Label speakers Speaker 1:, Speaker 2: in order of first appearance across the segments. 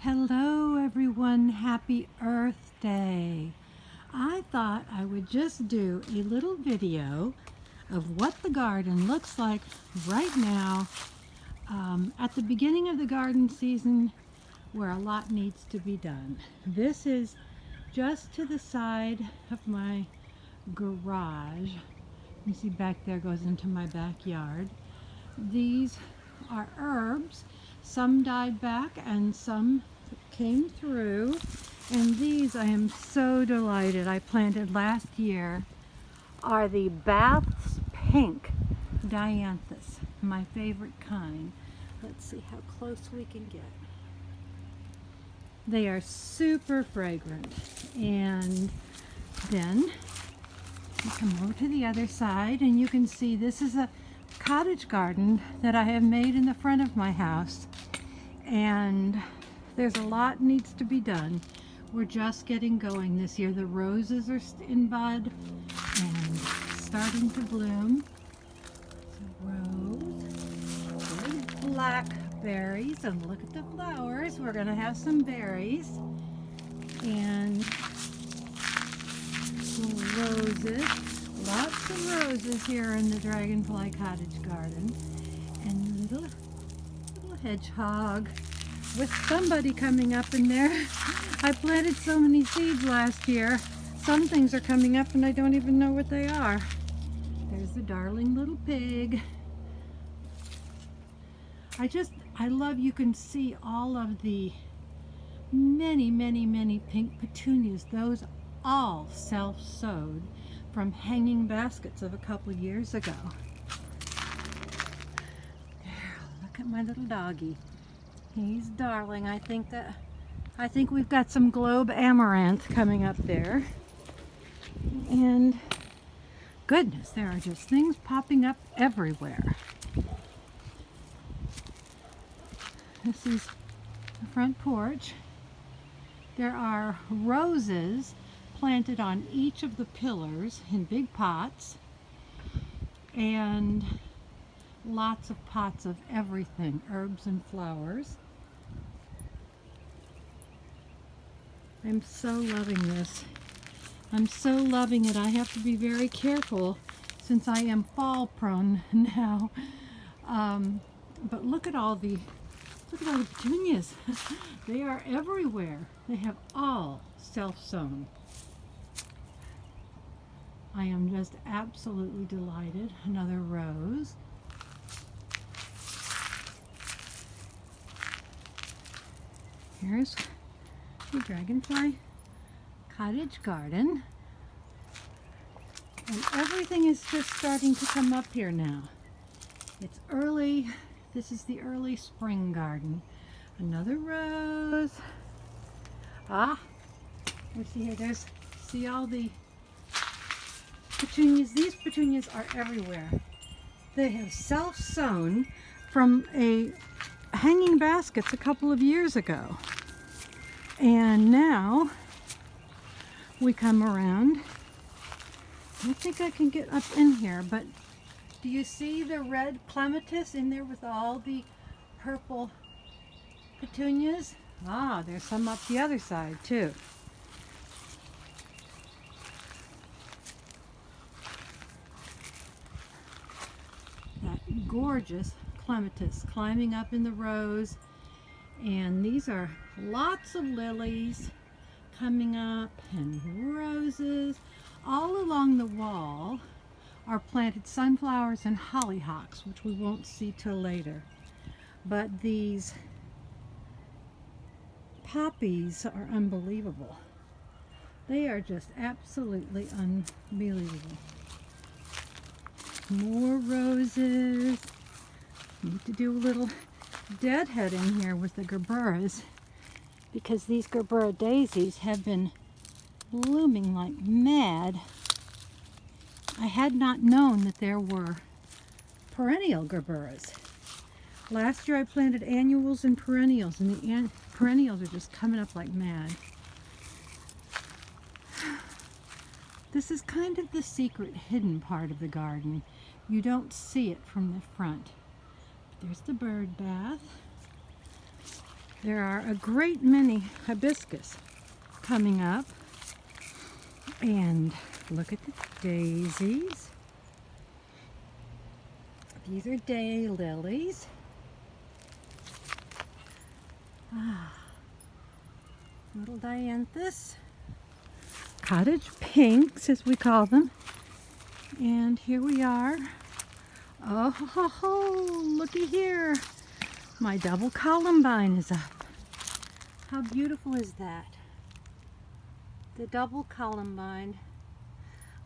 Speaker 1: Hello everyone, happy Earth Day. I thought I would just do a little video of what the garden looks like right now at the beginning of the garden season where a lot needs to be done. This is just to the side of my garage. You see back there goes into my backyard. These are herbs. Some died back and some came through, and these I am so delighted I planted last year are the Bath's Pink Dianthus, my favorite kind. Let's see how close we can get. They are super fragrant, and then you come over to the other side and you can see this is a cottage garden that I have made in the front of my house, and there's a lot needs to be done. We're just getting going this year. The roses are in bud and starting to bloom. Rose, blackberries, and look at the flowers. We're gonna have some berries and roses. Lots of roses here in the Dragonfly Cottage garden, and little hedgehog with somebody coming up in there. I planted so many seeds last year. Some things are coming up and I don't even know what they are. There's the darling little pig. I love, you can see all of the many pink petunias. Those all self-sowed from hanging baskets of a couple years ago. There, look at my little doggy. He's darling. I think we've got some globe amaranth coming up there. And goodness, there are just things popping up everywhere. This is the front porch. There are roses planted on each of the pillars in big pots, and lots of pots of everything, herbs and flowers. I'm so loving this. I'm so loving it. I have to be very careful since I am fall prone now. But look at all the petunias. They are everywhere. They have all self-sown. I am just absolutely delighted. Another rose. Here's the Dragonfly Cottage garden. And everything is just starting to come up here now. It's early. This is the early spring garden. Another rose. We see here, see all the petunias. These petunias are everywhere. They have self-sown from a hanging baskets a couple of years ago. And now we come around. I think I can get up in here, but do you see the red clematis in there with all the purple petunias? There's some up the other side too. That gorgeous clematis climbing up in the rows. And these are lots of lilies coming up, and roses. All along the wall are planted sunflowers and hollyhocks, which we won't see till later. But these poppies are unbelievable. They are just absolutely unbelievable. More roses. Need to do a little deadheading here with the gerberas, because these gerbera daisies have been blooming like mad. I had not known that there were perennial gerberas. Last year I planted annuals and perennials, and the perennials are just coming up like mad. This is kind of the secret hidden part of the garden. You don't see it from the front. There's the bird bath. There are a great many hibiscus coming up. And look at the daisies. These are daylilies. Little dianthus. Cottage pinks, as we call them. And here we are. Oh, ho, ho, looky here. My double columbine is up. How beautiful is that? The double columbine.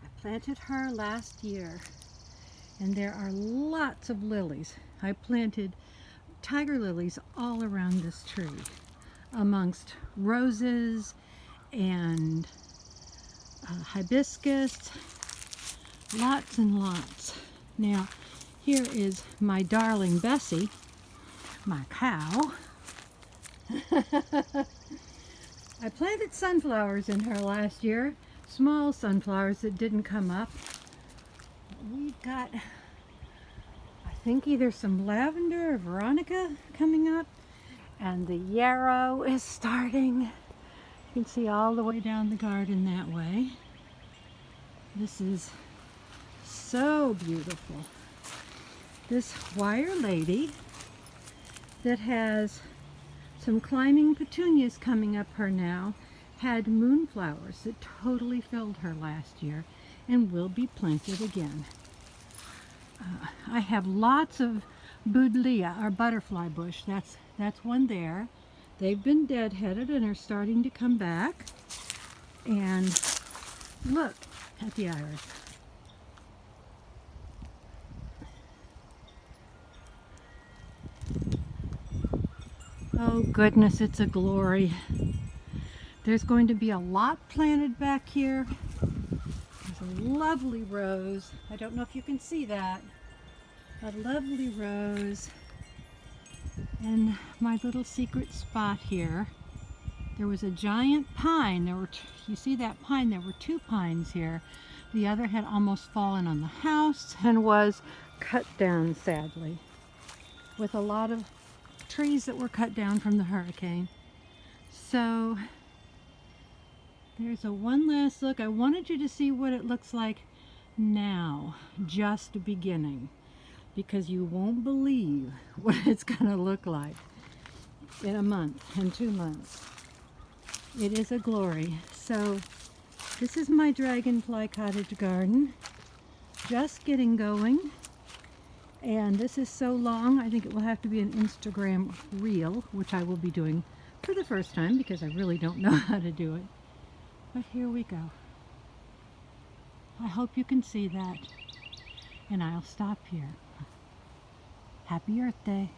Speaker 1: I planted her last year, and there are lots of lilies. I planted tiger lilies all around this tree, amongst roses and hibiscus, lots and lots. Now, here is my darling Bessie, my cow. I planted sunflowers in her last year, small sunflowers that didn't come up. We've got, I think, either some lavender or veronica coming up, and the yarrow is starting. You can see all the way down the garden that way. This is so beautiful. This wire lady that has some climbing petunias coming up her now had moonflowers that totally filled her last year and will be planted again. I have lots of buddleia, or butterfly bush. That's one there. They've been deadheaded and are starting to come back. And look at the iris. Oh goodness, it's a glory. There's going to be a lot planted back here. There's a lovely rose. I don't know if you can see that. A lovely rose. And my little secret spot here. There was a giant pine. You see that pine? There were two pines here. The other had almost fallen on the house and was cut down, sadly, with a lot of trees that were cut down from the hurricane. So there's one last look. I wanted you to see what it looks like now, just beginning, because you won't believe what it's going to look like in a month, in 2 months. It is a glory. So this is my Dragonfly Cottage garden, just getting going. And this is so long, I think it will have to be an Instagram reel, which I will be doing for the first time because I really don't know how to do it. But here we go. I hope you can see that. And I'll stop here. Happy Earth Day.